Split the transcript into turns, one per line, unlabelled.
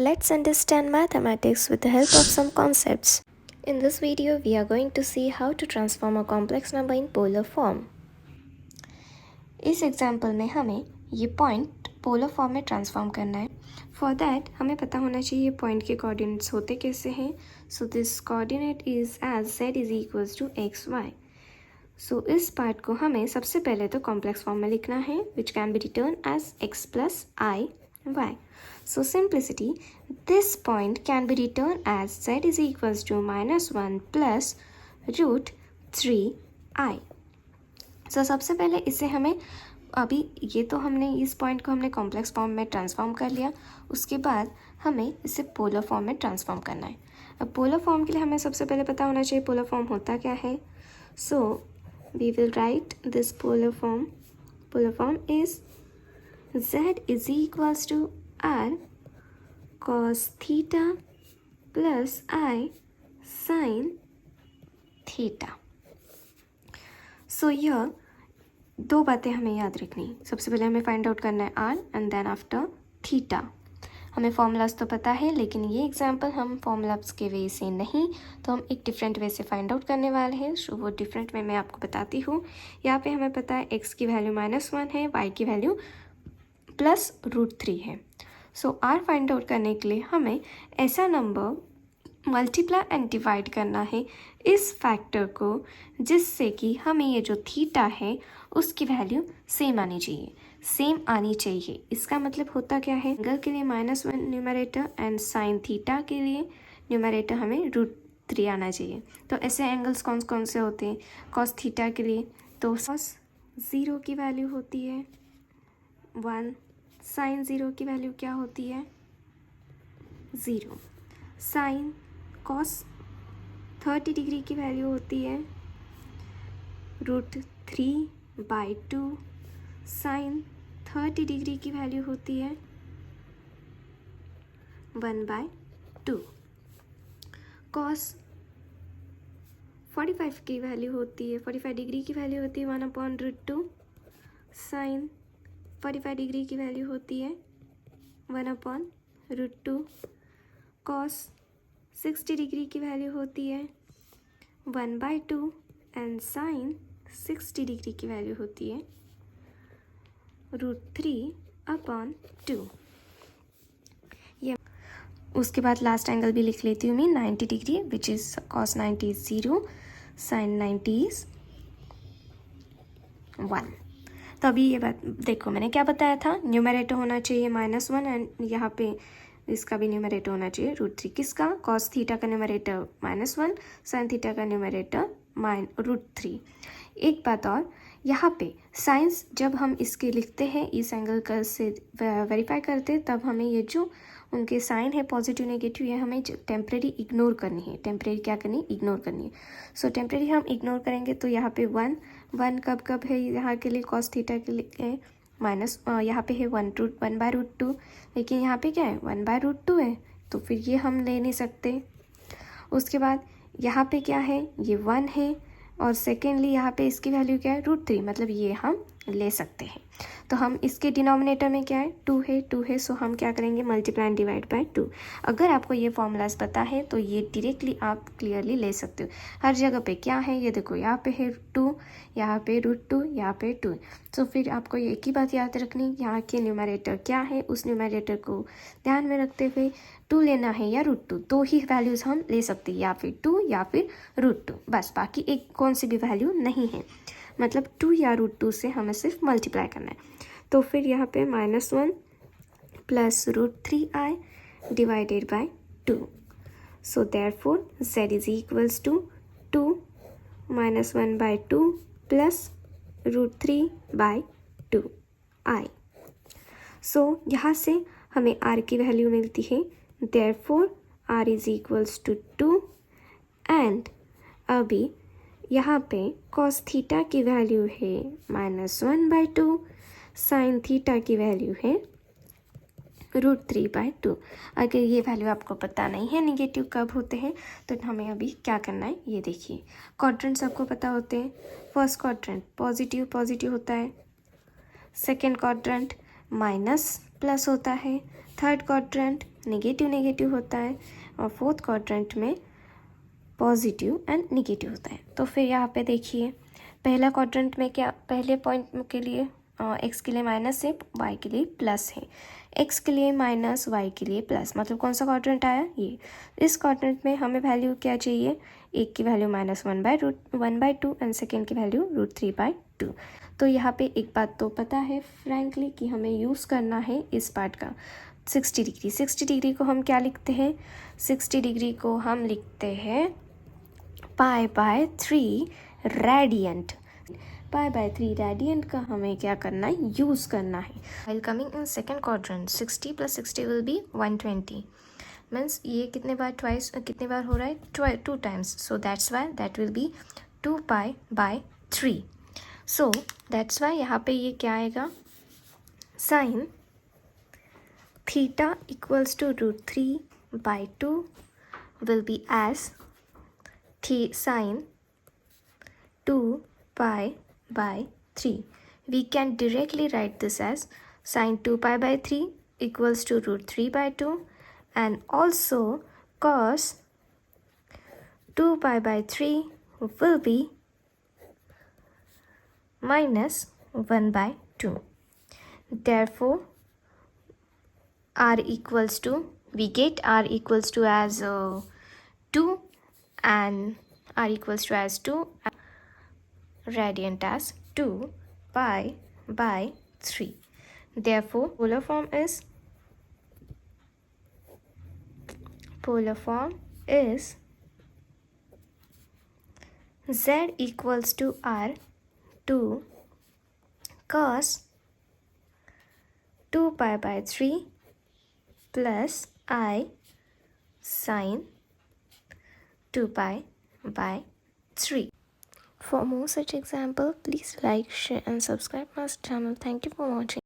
Let's understand mathematics with the help of some concepts. In this video, we are going to see how to transform a complex number in polar form. इस example में हमें ये point polar form में transform करना है. For that हमें पता होना चाहिए पॉइंट के कोऑर्डिनेट्स होते कैसे हैं. So this coordinate is as z is equals to X Y. So इस पार्ट को हमें सबसे पहले तो कॉम्प्लेक्स फॉर्म में लिखना है which can be written as x plus i y. So simplicity, this point can be written as z is equals to -1 plus root 3i. So सबसे पहले इसे हमें अभी ये तो हमने इस पॉइंट को हमने कॉम्प्लेक्स फॉर्म में ट्रांसफॉर्म कर लिया. उसके बाद हमें इसे पोलर फॉर्म में ट्रांसफॉर्म करना है. अब पोलर फॉर्म के लिए हमें सबसे पहले पता होना चाहिए पोलर फॉर्म होता क्या है. So we will write this polar form. Polar form is z is equals to r cos theta plus I sin theta. सो यह दो बातें हमें याद रखनी. सबसे पहले हमें फाइंड आउट करना है r and then after theta. हमें फॉर्मूलाज तो पता है लेकिन ये एग्जांपल हम फॉर्मूलाज के वे से नहीं तो हम एक डिफरेंट वे से फाइंड आउट करने वाले हैं. सो वो डिफरेंट वे मैं आपको बताती हूँ. यहाँ पे हमें पता है x की वैल्यू -1 है, y की वैल्यू प्लस √3 है. सो आर फाइंड आउट करने के लिए हमें ऐसा नंबर मल्टीप्लाई एंड डिवाइड करना है इस फैक्टर को जिससे कि हमें ये जो थीटा है उसकी वैल्यू सेम आनी चाहिए. इसका मतलब होता क्या है, एंगल के लिए -1 न्यूमरेटर एंड साइन थीटा के लिए न्यूमरेटर हमें √3 आना चाहिए. तो ऐसे एंगल्स कौन कौन से होते हैं. कॉस थीटा के लिए तो कॉस 0 की वैल्यू होती है 1. साइन 0 की वैल्यू क्या होती है 0. साइन कॉस 30 डिग्री की वैल्यू होती है √3/2. साइन 30 डिग्री की वैल्यू होती है 1/2. कॉस 45 की वैल्यू होती है 45 डिग्री की वैल्यू होती है 1/√2. साइन 45 डिग्री की वैल्यू होती है 1/√2. कॉस 60 डिग्री की वैल्यू होती है 1/2 एंड साइन 60 डिग्री की वैल्यू होती है √3/2. ये उसके बाद लास्ट एंगल भी लिख लेती हूँ मैं 90 degree which is cos 90 is 0, sine 90 is 1. तो अभी ये बात देखो मैंने क्या बताया था, न्यूमरेटर होना चाहिए -1 एंड यहाँ पे इसका भी न्यूमरेटर होना चाहिए √3. किसका, कॉस थीटा का न्यूमरेटर -1, साइन थीटा का न्यूमरेटर √3. एक बात और, यहाँ पे साइंस जब हम इसके लिखते हैं इस एंगल का से वेरीफाई करते हैं तब हमें ये जो उनके साइन है पॉजिटिव नेगेटिव ये हमें टेम्प्रेरी इग्नोर करनी है. टेम्प्रेरी क्या करनी, इग्नोर करनी है. सो टेम्प्रेरी हम इग्नोर करेंगे तो यहाँ पे 1 कब है यहाँ के लिए कॉस थीटा के लिए माइनस यहाँ पे है 1/√2 लेकिन यहाँ पे क्या है 1/√2 है तो फिर ये हम ले नहीं सकते. उसके बाद यहाँ पे क्या है, ये 1 है और सेकेंडली यहाँ पे इसकी वैल्यू क्या है √3 मतलब ये हम ले सकते हैं. तो हम इसके डिनोमिनेटर में क्या है 2 है. सो हम क्या करेंगे मल्टीप्लाई एंड डिवाइड बाय 2. अगर आपको ये फॉर्मूलाज पता है तो ये डायरेक्टली आप क्लियरली ले सकते हो. हर जगह पे क्या है ये देखो, यहाँ पे है 2, यहाँ पे √2, यहाँ पे 2. तो फिर आपको एक ही बात याद रखनी, यहाँ के न्यूमरेटर क्या है उस न्यूमरेटर को ध्यान में रखते हुए 2 लेना है या √2. दो ही वैल्यूज़ हम ले सकते हैं, या फिर 2 या फिर √2. बस बाकी एक कौन सी भी वैल्यू नहीं है. मतलब 2 या √2 से हमें सिर्फ मल्टीप्लाई करना है. तो फिर यहाँ पे -1 plus √3i divided by 2. So therefore z is equals to 2 -1/2 plus √3/2i. So यहाँ से हमें r की वैल्यू मिलती है. Therefore r is equals to 2 and अभी यहाँ पे कॉस थीटा की वैल्यू है -1/2, साइन थीटा की वैल्यू है √3/2. अगर ये वैल्यू आपको पता नहीं है नेगेटिव कब होते हैं तो हमें अभी क्या करना है ये देखिए. क्वाड्रेंट्स आपको पता होते हैं. फर्स्ट क्वाड्रेंट पॉजिटिव होता है, सेकेंड क्वाड्रेंट माइनस प्लस होता है, थर्ड क्वाड्रेंट नेगेटिव नेगेटिव होता है, और फोर्थ क्वाड्रेंट में पॉजिटिव एंड नेगेटिव होता है। तो फिर यहाँ पे देखिए पहला क्वाड्रेंट में क्या, पहले पॉइंट के लिए एक्स के लिए माइनस है, वाई के लिए प्लस है। एक्स के लिए माइनस, वाई के लिए प्लस, मतलब कौन सा क्वाड्रेंट आया, ये। इस क्वाड्रेंट में हमें वैल्यू क्या चाहिए, एक की वैल्यू -1/√1/2 एंड सेकेंड की वैल्यू √3/2। तो यहाँ पे एक बात तो पता है फ्रैंकली कि हमें यूज़ करना है इस पार्ट का 60 डिग्री। 60 डिग्री को हम क्या लिखते हैं, 60 डिग्री को हम लिखते हैं π/3 रेडियंट। π/3 रेडियंट का हमें क्या करना है, यूज़ करना है। While coming in second quadrant 60 + 60 will be 120, means ये कितने बार कितने बार हो रहा है, 2 times, so that's why that will be 2π/3। So that's why यहाँ पे ये क्या आएगा, sine theta equals to √3/2 will be as sin 2π/3. We can directly write this as sin 2π/3 equals to √3/2, and also cos 2π/3 will be -1/2. Therefore r equals to, we get r equals to as 2 and r equals to as 2, radiant as 2π/3. Therefore polar form is z equals to r 2 cos 2π/3 plus I sin 2π/3. For more such example, please like, share and subscribe my channel. Thank you for watching.